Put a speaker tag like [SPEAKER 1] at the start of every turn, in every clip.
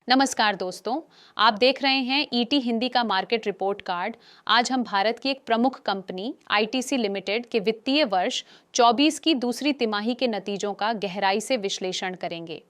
[SPEAKER 1] नमस्कार दोस्तों, आप देख रहे हैं ईटी हिंदी का मार्केट रिपोर्ट कार्ड। आज हम भारत की एक प्रमुख कंपनी आईटीसी लिमिटेड के वित्तीय वर्ष 24 की दूसरी तिमाही के नतीजों का गहराई से विश्लेषण करेंगे।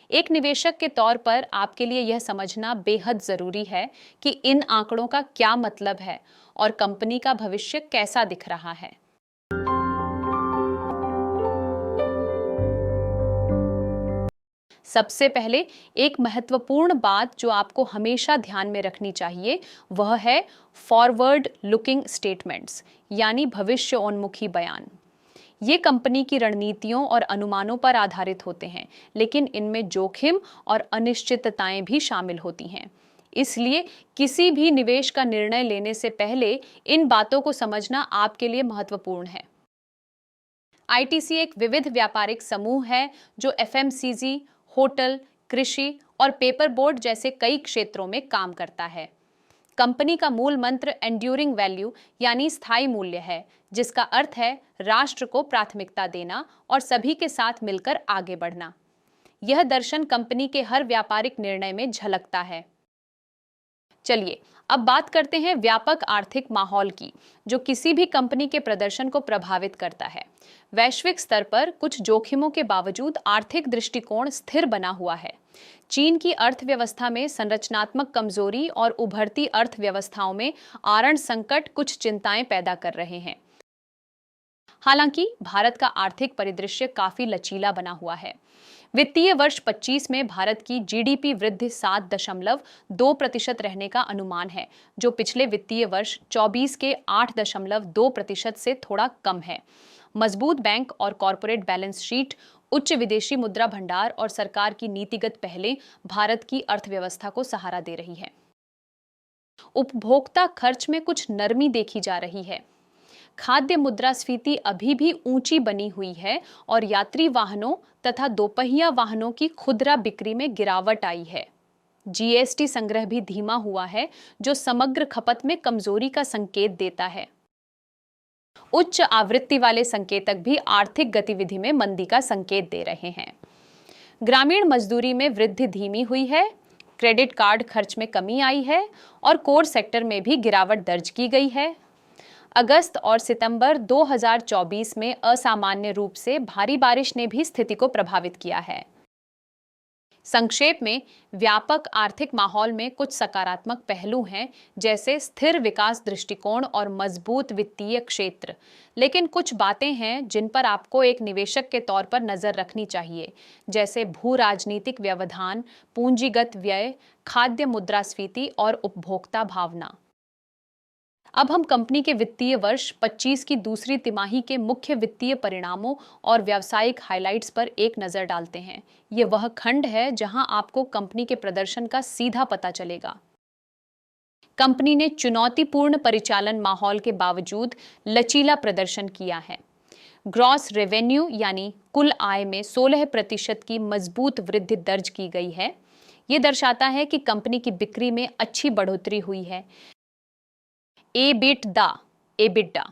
[SPEAKER 1] एक निवेशक के तौर पर आपके लिए यह समझना बेहद जरूरी है कि इन आंकड़ों का क्या मतलब है और कंपनी का भविष्य कैसा दिख रहा है। सबसे पहले एक महत्वपूर्ण बात जो आपको हमेशा ध्यान में रखनी चाहिए वह है फॉरवर्ड लुकिंग स्टेटमेंट्स यानी भविष्योन्मुखी बयान। ये कंपनी की रणनीतियों और अनुमानों पर आधारित होते हैं, लेकिन इनमें जोखिम और अनिश्चितताएं भी शामिल होती हैं। इसलिए किसी भी निवेश का निर्णय लेने से पहले इन बातों को समझना आपके लिए महत्वपूर्ण है। आईटीसी एक विविध व्यापारिक समूह है जो एफएमसीजी, होटल, कृषि और पेपर बोर्ड जैसे कई क्षेत्रों में काम करता है। कंपनी का मूल मंत्र एंड्यूरिंग वैल्यू यानी स्थायी मूल्य है, जिसका अर्थ है राष्ट्र को प्राथमिकता देना और सभी के साथ मिलकर आगे बढ़ना। यह दर्शन कंपनी के हर व्यापारिक निर्णय में झलकता है। चलिए अब बात करते हैं व्यापक आर्थिक माहौल की, जो किसी भी कंपनी के प्रदर्शन को प्रभावित करता है। वैश्विक स्तर पर कुछ जोखिमों के बावजूद आर्थिक दृष्टिकोण स्थिर बना हुआ है। चीन की अर्थव्यवस्था में संरचनात्मक कमजोरी और उभरती अर्थव्यवस्थाओं में आरण संकट कुछ चिंताएं पैदा कर रहे हैं। हालांकि भारत का आर्थिक परिदृश्य काफी लचीला बना हुआ है। वित्तीय वर्ष 25 में भारत की जीडीपी वृद्धि 7.2% रहने का अनुमान है, जो पिछले वित्तीय वर्ष 24 के 8.2% से थोड़ा कम है। मजबूत बैंक और कॉरपोरेट बैलेंस शीट, उच्च विदेशी मुद्रा भंडार और सरकार की नीतिगत पहलें भारत की अर्थव्यवस्था को सहारा दे रही है। उपभोक्ता खर्च में कुछ नरमी देखी जा रही है। खाद्य मुद्रास्फीति अभी भी ऊंची बनी हुई है और यात्री वाहनों तथा दोपहिया वाहनों की खुदरा बिक्री में गिरावट आई है। जीएसटी संग्रह भी धीमा हुआ है, जो समग्र खपत में कमजोरी का संकेत देता है। उच्च आवृत्ति वाले संकेतक भी आर्थिक गतिविधि में मंदी का संकेत दे रहे हैं। ग्रामीण मजदूरी में वृद्धि धीमी हुई है, क्रेडिट कार्ड खर्च में कमी आई है और कोर सेक्टर में भी गिरावट दर्ज की गई है। अगस्त और सितंबर 2024 में असामान्य रूप से भारी बारिश ने भी स्थिति को प्रभावित किया है। संक्षेप में, व्यापक आर्थिक माहौल में कुछ सकारात्मक पहलू हैं, जैसे स्थिर विकास दृष्टिकोण और मजबूत वित्तीय क्षेत्र। लेकिन कुछ बातें हैं जिन पर आपको एक निवेशक के तौर पर नजर रखनी चाहिए, जैसे भू राजनीतिक व्यवधान, पूंजीगत व्यय, खाद्य मुद्रास्फीति और उपभोक्ता भावना। अब हम कंपनी के वित्तीय वर्ष 25 की दूसरी तिमाही के मुख्य वित्तीय परिणामों और व्यावसायिक हाइलाइट्स पर एक नजर डालते हैं। ये वह खंड है जहां आपको कंपनी के प्रदर्शन का सीधा पता चलेगा। कंपनी ने चुनौतीपूर्ण परिचालन माहौल के बावजूद लचीला प्रदर्शन किया है। ग्रॉस रेवेन्यू यानी कुल आय में 16% की मजबूत वृद्धि दर्ज की गई है। ये दर्शाता है कि कंपनी की बिक्री में अच्छी बढ़ोतरी हुई है। एबिटडा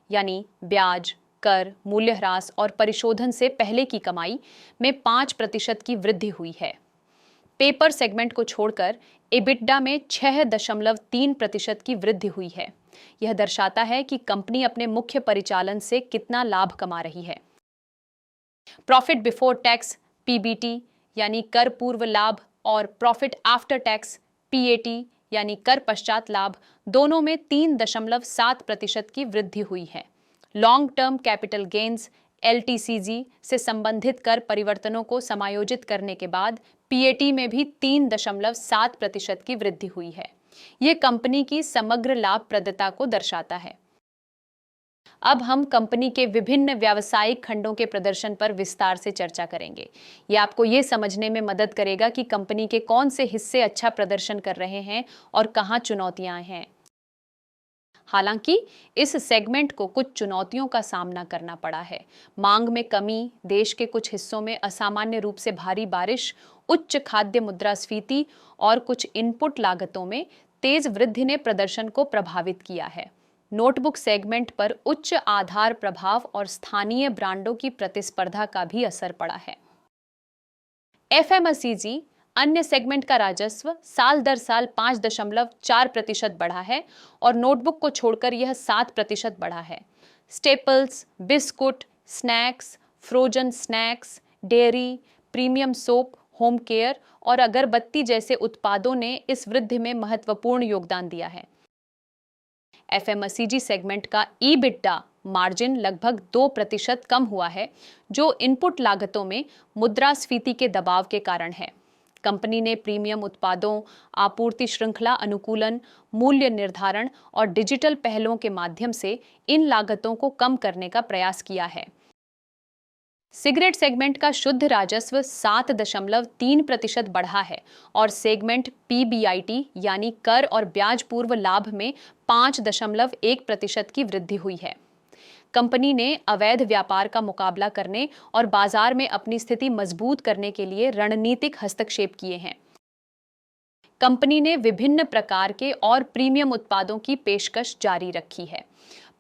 [SPEAKER 1] यानी ब्याज, कर, मूल्यह्रास और परिशोधन से पहले की कमाई में 5% की वृद्धि हुई है। पेपर सेगमेंट को छोड़कर एबिटडा में 6.3% की वृद्धि हुई है। यह दर्शाता है कि कंपनी अपने मुख्य परिचालन से कितना लाभ कमा रही है। प्रॉफिट बिफोर टैक्स पीबीटी यानी कर पूर्व लाभ और प्रॉफिट आफ्टर टैक्स पीएटी यानी कर पश्चात लाभ, दोनों में 3.7% की वृद्धि हुई है। Long term capital gains LTCG से संबंधित कर परिवर्तनों को समायोजित करने के बाद पीएटी में भी 3.7% की वृद्धि हुई है। यह कंपनी की समग्र लाभप्रदता को दर्शाता है। अब हम कंपनी के विभिन्न व्यावसायिक खंडों के प्रदर्शन पर विस्तार से चर्चा करेंगे। यह आपको ये समझने में मदद करेगा कि कंपनी के कौन से हिस्से अच्छा प्रदर्शन कर रहे हैं और कहां चुनौतियां हैं। हालांकि इस सेगमेंट को कुछ चुनौतियों का सामना करना पड़ा है। मांग में कमी, देश के कुछ हिस्सों में असामान्य रूप से भारी बारिश, उच्च खाद्य मुद्रास्फीति और कुछ इनपुट लागतों में तेज वृद्धि ने प्रदर्शन को प्रभावित किया है। नोटबुक सेगमेंट पर उच्च आधार प्रभाव और स्थानीय ब्रांडों की प्रतिस्पर्धा का भी असर पड़ा है। एफएमसीजी अन्य सेगमेंट का राजस्व साल दर साल 5.4% बढ़ा है और नोटबुक को छोड़कर यह 7% बढ़ा है। Staples, biscuit, snacks, frozen snacks, dairy, premium soap, home care और अगरबत्ती जैसे उत्पादों ने इस वृद्धि में महत्वपूर्ण योगदान दिया है। एफएमसीजी सेगमेंट का ईबिटडा मार्जिन लगभग 2% कम हुआ है, जो इनपुट लागतों में मुद्रास्फीति के दबाव के कारण है। कंपनी ने प्रीमियम उत्पादों, आपूर्ति श्रृंखला अनुकूलन, मूल्य निर्धारण और डिजिटल पहलों के माध्यम से इन लागतों को कम करने का प्रयास किया है। सिगरेट सेगमेंट का शुद्ध राजस्व 7.3% बढ़ा है और सेगमेंट पीबीआईटी यानी कर और ब्याज पूर्व लाभ में 5.1% की वृद्धि हुई है। कंपनी ने अवैध व्यापार का मुकाबला करने और बाजार में अपनी स्थिति मजबूत करने के लिए रणनीतिक हस्तक्षेप किए हैं। कंपनी ने विभिन्न प्रकार के और प्रीमियम उत्पादों की पेशकश जारी रखी है।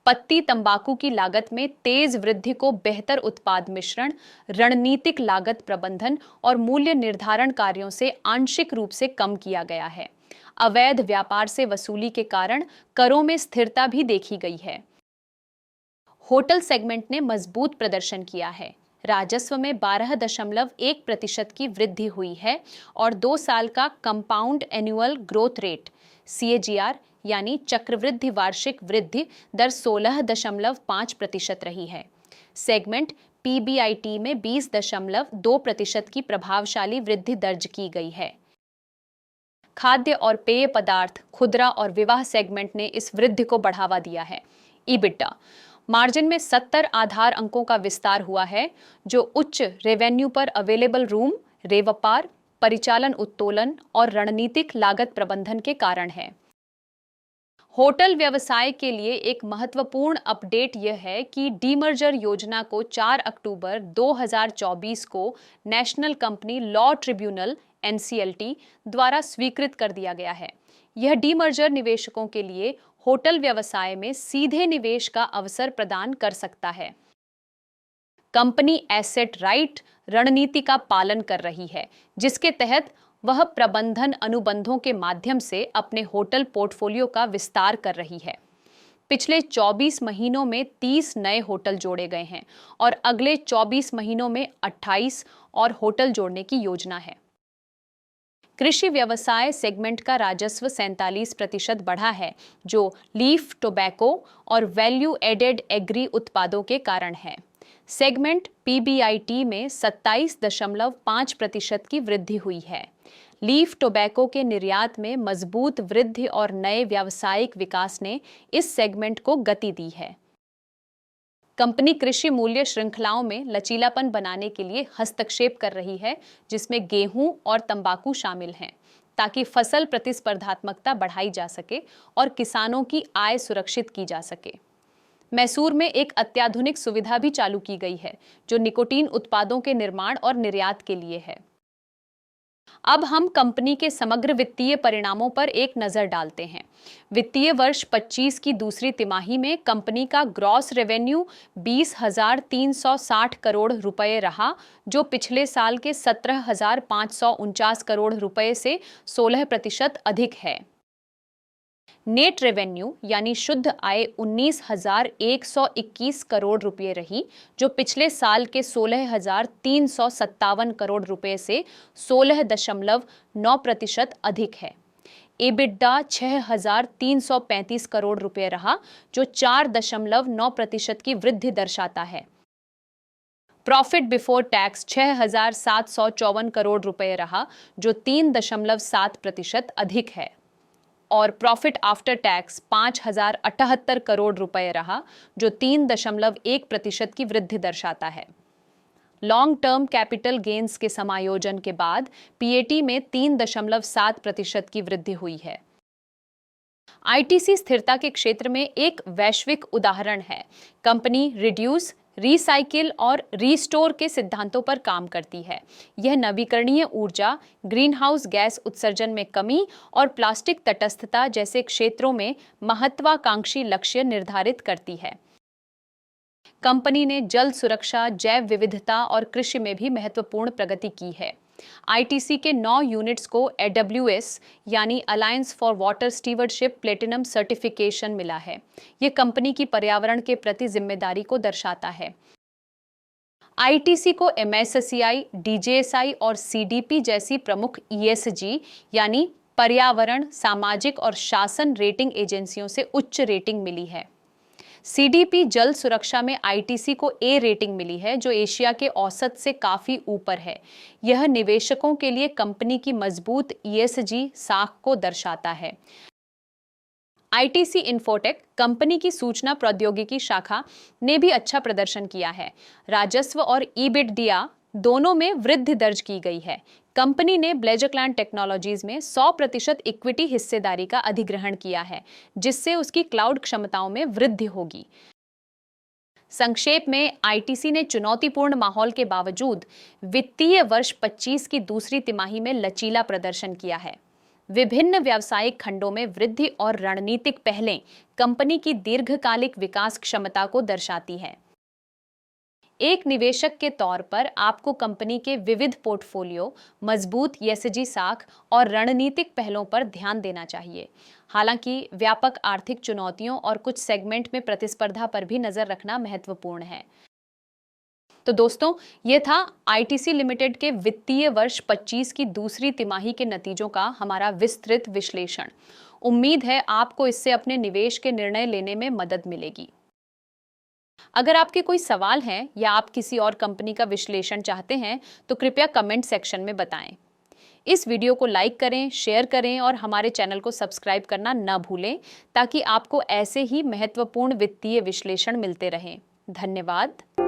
[SPEAKER 1] पत्ती तंबाकू की लागत में तेज वृद्धि को बेहतर उत्पाद मिश्रण, रणनीतिक लागत प्रबंधन और मूल्य निर्धारण कार्यों से आंशिक रूप से कम किया गया है। अवैध व्यापार से वसूली के कारण करों में स्थिरता भी देखी गई है। होटल सेगमेंट ने मजबूत प्रदर्शन किया है। राजस्व में 12.1% की वृद्धि हुई है और 2 साल का compound annual growth rate CAGR यानी चक्रवृद्धि वार्षिक वृद्धि दर 16.5% रही है। सेगमेंट PBIT में 20.2% की प्रभावशाली वृद्धि दर्ज की गई है। खाद्य और पेय पदार्थ, खुदरा और विवाह सेगमेंट ने इस वृद्धि को बढ़ावा दिया है। ईबिटडा मार्जिन में 70 आधार अंकों का विस्तार हुआ है, जो उच्च रेवेन्यू पर अवेलेबल रूम, रेवपार, परिचालन उत्तोलन और रणनीतिक लागत प्रबंधन के कारण है। होटल व्यवसाय के लिए एक महत्वपूर्ण अपडेट यह है कि डीमर्जर योजना को 4 अक्टूबर 2024 को national company law tribunal NCLT द्वारा स्वीकृत कर दिया गया है। यह डीमर्जर निवेशकों के लिए होटल व्यवसाय में सीधे निवेश का अवसर प्रदान कर सकता है। कंपनी एसेट राइट रणनीति का पालन कर रही है, जिसके तहत वह प्रबंधन अनुबंधों के माध्यम से अपने होटल पोर्टफोलियो का विस्तार कर रही है। पिछले 24 महीनों में 30 नए होटल जोड़े गए हैं और अगले 24 महीनों में 28 और होटल जोड़ने की योजना है। कृषि व्यवसाय सेगमेंट का राजस्व 47% बढ़ा है, जो लीफ टोबैको और वैल्यू एडेड एग्री उत्पादों के कारण है। सेगमेंट PBIT में 27.5% की वृद्धि हुई है। लीफ टोबैको के निर्यात में मजबूत वृद्धि और नए व्यावसायिक विकास ने इस सेगमेंट को गति दी है। कंपनी कृषि मूल्य श्रृंखलाओं में लचीलापन बनाने के लिए हस्तक्षेप कर रही है, जिसमें गेहूं और तंबाकू शामिल हैं, ताकि फसल प्रतिस्पर्धात्मकता बढ़ाई जा सके और किसानों की आय सुरक्षित की जा सके। मैसूर में एक अत्याधुनिक सुविधा भी चालू की गई है, जो निकोटीन उत्पादों के निर्माण और निर्यात के लिए है। अब हम कंपनी के समग्र वित्तीय परिणामों पर एक नजर डालते हैं। वित्तीय वर्ष 25 की दूसरी तिमाही में कंपनी का ग्रॉस रेवेन्यू 20,360 करोड़ रुपए रहा, जो पिछले साल के 17,549 करोड़ रुपए से 16% अधिक है। नेट रेवेन्यू यानी शुद्ध आय 19,121 करोड़ रुपए रही, जो पिछले साल के 16,357 करोड़ रुपए से 16.9% अधिक है। एबिटडा 6,335 करोड़ रुपए रहा, जो 4.9% की वृद्धि दर्शाता है। प्रॉफिट बिफोर टैक्स 6,754 करोड़ रुपए रहा, जो 3.7% अधिक है। और प्रॉफिट आफ्टर टैक्स 5,078 करोड़ रुपए रहा, जो 3.1% की वृद्धि दर्शाता है। लॉन्ग टर्म कैपिटल गेन्स के समायोजन के बाद PAT में 3.7% की वृद्धि हुई है। ITC स्थिरता के क्षेत्र में एक वैश्विक उदाहरण है। कंपनी रिड्यूस, रिसाइकिल और रीस्टोर के सिद्धांतों पर काम करती है। यह नवीकरणीय ऊर्जा, ग्रीन हाउस गैस उत्सर्जन में कमी और प्लास्टिक तटस्थता जैसे क्षेत्रों में महत्वाकांक्षी लक्ष्य निर्धारित करती है। कंपनी ने जल सुरक्षा, जैव विविधता और कृषि में भी महत्वपूर्ण प्रगति की है। आईटीसी के 9 यूनिट्स को AWS यानी alliance for water stewardship platinum certification मिला है। ये कंपनी की पर्यावरण के प्रति जिम्मेदारी को दर्शाता है। आईटीसी को MSCI, DJSI और CDP जैसी प्रमुख ESG यानी पर्यावरण, सामाजिक और शासन रेटिंग एजेंसियों से उच्च रेटिंग मिली है। CDP जल सुरक्षा में आईटीसी को A रेटिंग मिली है, जो एशिया के औसत से काफी ऊपर है। यह निवेशकों के लिए कंपनी की मजबूत ESG साख को दर्शाता है। आईटीसी इन्फोटेक कंपनी की सूचना प्रौद्योगिकी शाखा ने भी अच्छा प्रदर्शन किया है। राजस्व और EBITDA दोनों में वृद्धि दर्ज की गई है। कंपनी ने ब्लेजरक्लैंड टेक्नोलॉजीज में 100% इक्विटी हिस्सेदारी का अधिग्रहण किया है, जिससे उसकी क्लाउड क्षमताओं में वृद्धि होगी। संक्षेप में, आईटीसी ने चुनौतीपूर्ण माहौल के बावजूद वित्तीय वर्ष 25 की दूसरी तिमाही में लचीला प्रदर्शन किया है। विभिन्न व्यावसायिक खंडों में वृद्धि और रणनीतिक पहलें कंपनी की दीर्घकालिक विकास क्षमता को दर्शाती है। एक निवेशक के तौर पर आपको कंपनी के विविध पोर्टफोलियो, मजबूत ESG साख और रणनीतिक पहलों पर ध्यान देना चाहिए। हालांकि व्यापक आर्थिक चुनौतियों और कुछ सेगमेंट में प्रतिस्पर्धा पर भी नजर रखना महत्वपूर्ण है। तो दोस्तों, ये था आईटीसी लिमिटेड के वित्तीय वर्ष 25 की दूसरी तिमाही के नतीजों का हमारा विस्तृत विश्लेषण। उम्मीद है आपको इससे अपने निवेश के निर्णय लेने में मदद मिलेगी। अगर आपके कोई सवाल हैं या आप किसी और कंपनी का विश्लेषण चाहते हैं तो कृपया कमेंट सेक्शन में बताएं। इस वीडियो को लाइक करें, शेयर करें और हमारे चैनल को सब्सक्राइब करना न भूलें, ताकि आपको ऐसे ही महत्वपूर्ण वित्तीय विश्लेषण मिलते रहें। धन्यवाद।